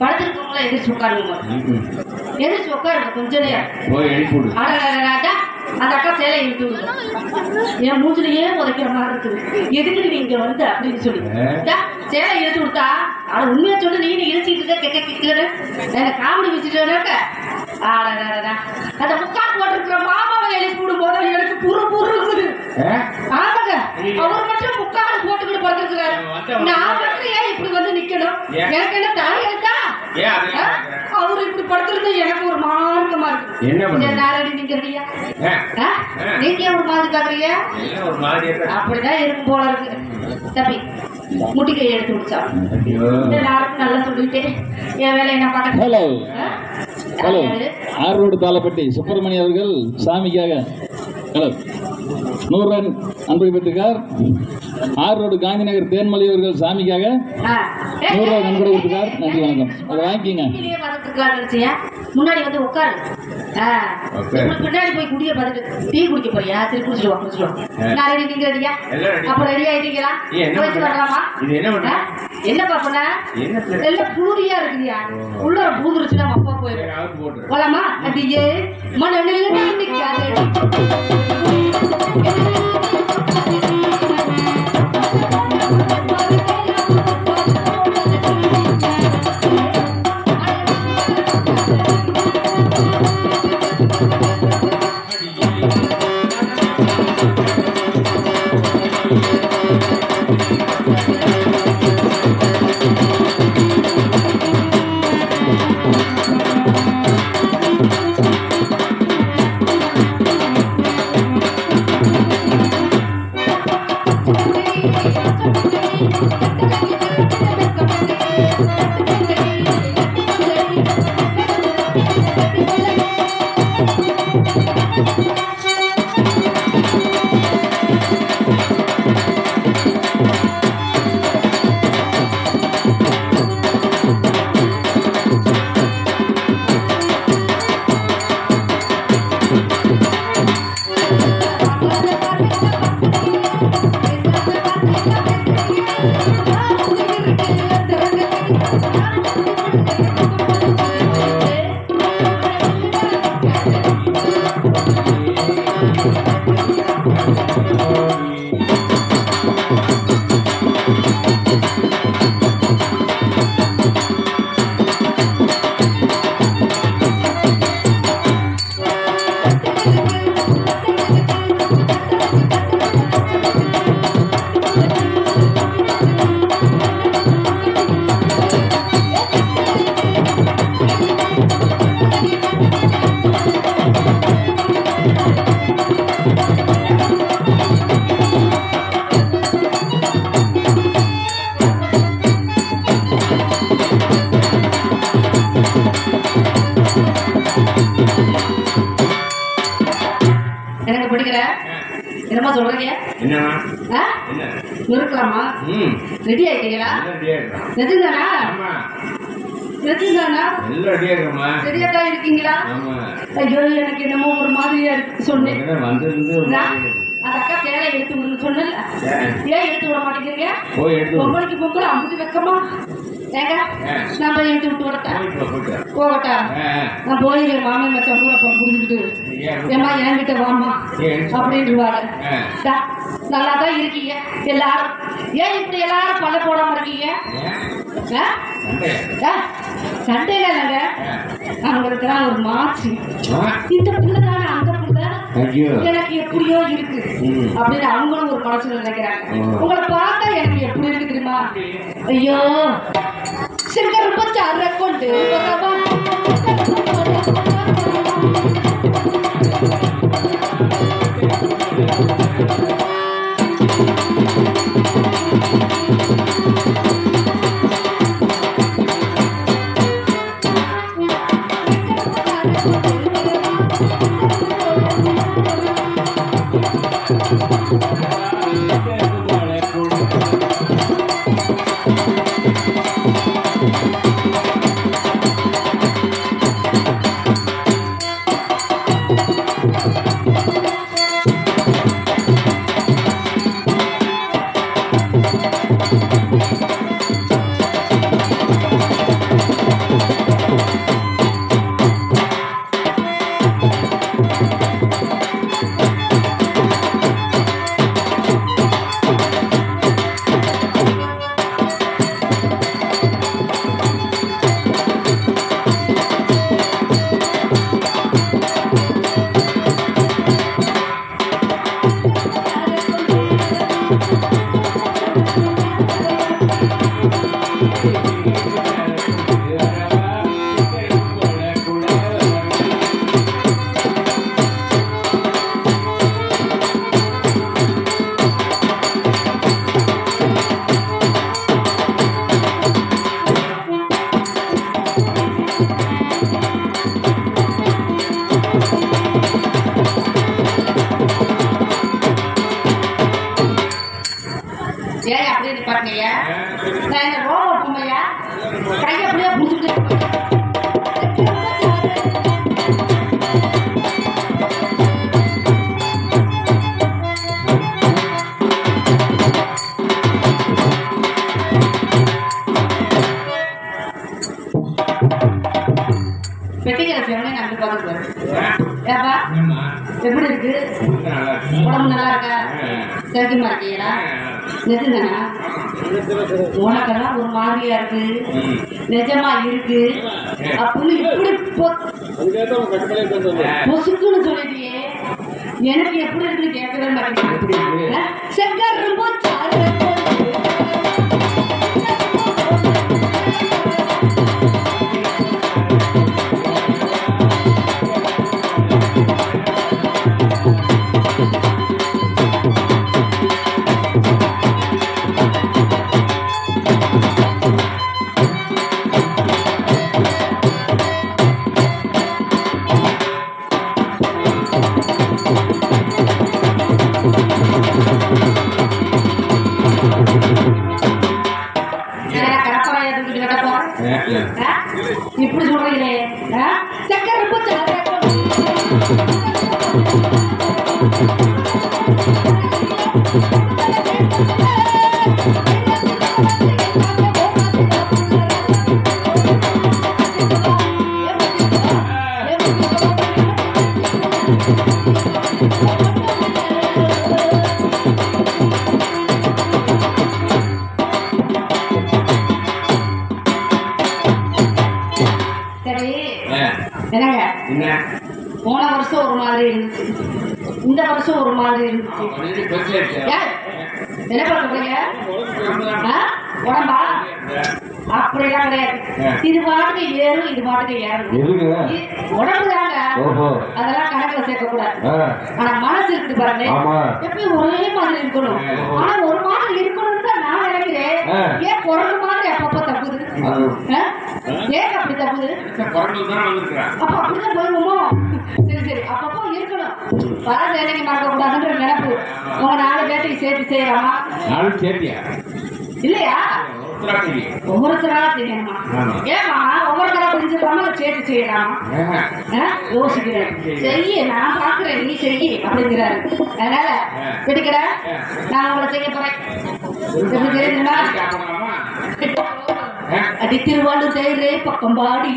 படுத்துருக்கவங்கள எதிர்த்து உட்காருங்க, எதிர்த்து உட்காருங்க கொஞ்ச நேரம். அந்த அக்கா சேலை இழுத்து என் மூஞ்சிலேயே உதைக்கிற மாதிரி இருக்குது, எதுக்கு நீ இங்க வந்த அப்படின்னு சொல்லி சேலை இழுத்து விட்டா. ஆனா உண்மையா சொல்லு, நீ இழுச்சிட்டு இருக்க காமெடி வச்சுட்டாக்க அந்த முக்கால் போட்டிருக்கிற மாமாவை எழுப்பி விடும் போது எனக்கு புரு புரு இருக்குது. ஆமாங்க, அவர் மட்டும் முக்கால் போட்டுக்கிட்டு படுத்துருக்கிறாரு. நான் மட்டும் ஏன் இப்படி வந்து நிக்கணும்? எனக்கு என்ன தாய் இருக்கா? அவரு இப்படி படுத்துறது எனக்கு ஒரு மார்க்கமா இருக்கு. நாரடி நிக்கிறீங்க, நீங்க ஒரு மாதிரி பாக்குறீங்க. அப்படிதான் இருக்கும் போல இருக்கு. தம்பி முட்டிக்கை எடுத்து முடிச்சா நாளுக்கு நல்லா சொல்லிட்டேன். என் வேலை என்ன பார்க்க. ஹலோ ஹலோ, ஆரோடு தாளப்பட்டி சுப்பிரமணிய அவர்கள் சாமிக்காக ஹலோ 100 ரன் அன்பை பெற்றிருக்கார். ஆரோடு காந்திநகர் தேன்மொழி அவர்கள் சாமிக்காக 100 ரூபாய் நன்கொடை கொடுத்துருக்கார். நன்றி, வணக்கம். அதை வாங்கிக்கிங்க. முன்னாடி வந்து உட்காரு, பின்னாடி போய் குடிய பார்த்துட்டு டீ குடிக்க போறியா? சரி குடிச்சிடுவா. நான் ரெடி, நீங்க ரெடியா? அப்ப ரெடி ஆயிட்டீங்களா? வரலாமா? என்னப்பா பண்ண எல்லாம் பூரியா இருக்குதியா? உள்ள பூந்துருச்சுன்னா அப்பா போயிடும். போலாமா? அப்படியே மனநிலை நிக்காது. எனக்கு பிடிக்கிற என்னமா சொல்றீங்க? இருக்கலாமா? ரெடி ஆயிட்டீங்களா? நிஜம்தானா? சரியா தான் இருக்கீங்களா? ஐயோ எனக்கு என்னமோ ஒரு மாதிரியா இருக்கு. சொன்னேன் அந்த அக்கா சேலை எடுத்து விடுன்னு சொன்னல, ஏன் எடுத்து விட மாட்டேங்கிறீங்க? பொம்பளைக்கு பொம்பளை அம்புட்டு வைக்கமா? ஏங்க நான் போய் எடுத்து விட்டு விடட்டேன்? போகட்டா? நான் போய் மாமன் மச்சம் கூட அப்புறம் புரிஞ்சுக்கிட்டு ஏமா என்கிட்ட வாமா அப்படின்ட்டுருவாங்க. நல்லா தான் இருக்கீங்க எல்லாரும், ஏன் இப்படி எல்லாரும் பல்ல போடாம இருக்கீங்க? சண்டையில இல்லைங்க, அவங்களுக்கு தான் ஒரு மாச்சு. இந்த பிள்ளை தானே அந்த பிள்ளை எனக்கு எப்படியோ இருக்கு அப்படின்னு அவங்களும் ஒரு மனசுல நினைக்கிறாங்க. உங்களை பார்த்தா எனக்கு எப்படி இருக்கு தெரியுமா? ஐயோ சிங்கர் பச்சார கொண்டு வரவா ஏன் அப்படியே பாட்டியா நான் என்ன ரோபோ பொம்மையா கை அப்படியே புடிச்சுட்டு பெட்டிக்கிற சேவனே நான் பார்த்துட்டு ஏப்பா எப்படி இருக்கு உடம்பு நல்லா இருக்கா சேர்க்கமா இருக்கீங்களா நிஜம்தானா உனக்கெல்லாம் ஒரு மாதிரியா இருக்கு நிஜமா இருக்கு அப்படின்னு இப்படி பொசுக்குன்னு சொல்லிட்டியே எனக்கு எப்படி இருக்குன்னு கேட்கவே மாட்டேங்க செங்கர் ரொம்ப இப்படி சொல்றீங்களே சக்கரை என்னங்க போன வருஷம் ஒரு மாதிரி இருந்துச்சு இந்த வருஷம் ஒரு மாதிரி இருந்துச்சு என்ன பண்ணுறீங்க உடம்பா அப்படிலாம் கிடையாது இது பாட்டுக்கு ஏறும் இது பாட்டுக்கு ஏறும் உடம்பு தாங்க அதெல்லாம் கணக்குல சேர்க்க கூடாது ஆனா மனசு இருக்கு பாருங்க எப்பயும் ஒரே மாதிரி இருக்கணும் ஆனா ஒரு மாதிரி இருக்கணும்னு தான் நான் நினைக்கிறேன் ஏன் குரங்கு மாதிரி அப்பப்ப தப்புது ஏன் அப்படி தப்புது அப்ப அப்படிதான் போயிருவோமோ சரி சரி அப்பப்போ இருக்கணும் வர வேலைக்கு மறக்க கூடாதுன்ற நினைப்பு உங்க 4 பேர்த்துக்கு சேர்த்து செய்யலாமா இல்லையா ஒவ்வொருத்தரா செய்யணுமா ஏமா ஒவ்வொருத்தரா புரிஞ்சுக்காம சேர்த்து செய்யலாமா யோசிக்கிறேன் செய்ய நான் பாக்குறேன் நீ செய்ய அப்படிங்கிறாரு அதனால பிடிக்கிற நான் உங்களை செய்ய போறேன் எப்படி தெரியுங்களா அடி திருவாளூர் தேரே பக்கம்பாடி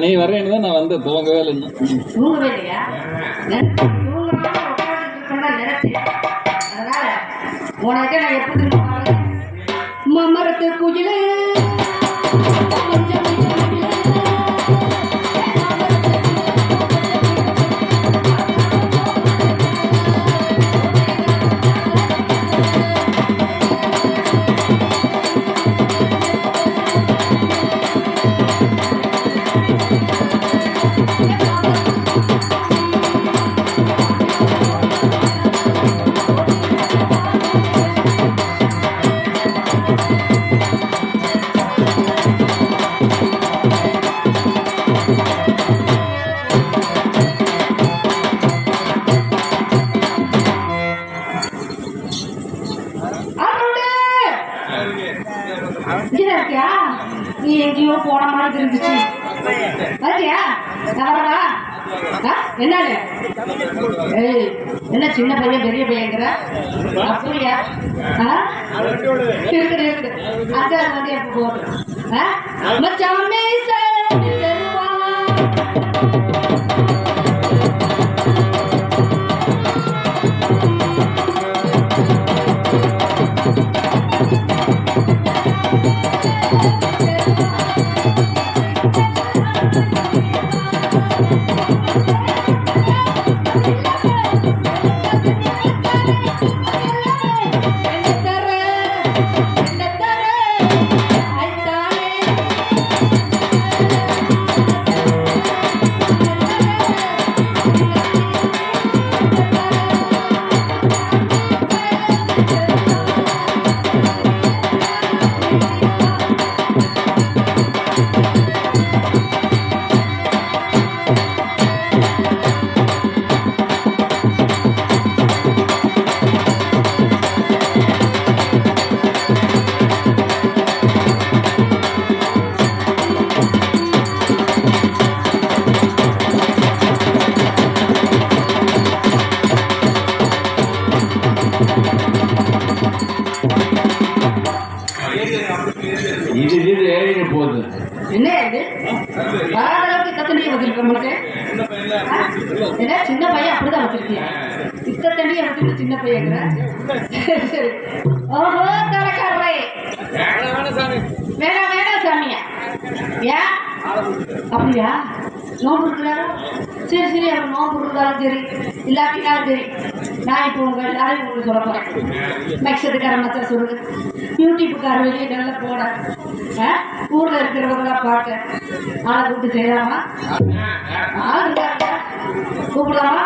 நீ வர்றேன்னு தான் நான் வந்தேன். உட்காந்து துவங்கவே இல்லை இன்னும். தூங்கவே இல்லையா? தூங்குறவங்க உட்காந்துட்டு இருக்கா நினைச்சேன். அதனால உனக்கு நான் எப்படி மமரத்து குயிலே கொஞ்சம் இருக்கியா? நீ எங்கேயோ போன மாதிரி இருந்துச்சு. பாத்தியா? என்னன்னு? ஏய், என்ன சின்ன பையன் பெரிய பையங்கிற? அப்படியா? இருக்குது இருக்குது. அதான் வந்து எப்ப போட்டு மச்சாமே தருவா. என்ன இது வராத அளவுக்கு இத்தனை வச்சிருக்க மாட்டேன். ஏன்னா சின்ன பையன் அப்படிதான் வச்சிருக்கியா? இத்தனை வச்சுட்டு சின்ன பையன். சரி. ஓஹோ தரக்காரே வேணாம் வேணாம் சாமியா. ஏன் அப்படியா? நோம்பு இருக்கிறாரா? சரி சரி, அவர் நோம்பு இருந்தாலும் சரி இல்லாட்டினாலும் சரி, நான் இப்போ உங்க எல்லாரையும் உங்களுக்கு சொல்ல போறேன். நக்ஷத்துக்கார மச்சா சொல்லுங்க, யூடியூப்புக்கார வெளியே நல்லா போட ஊர்ல இருக்கிறவங்களாம் பார்க்க ஆளை கூப்பிட்டு செய்யலாமா? ஆள் இருக்காங்க கூப்பிடலாமா?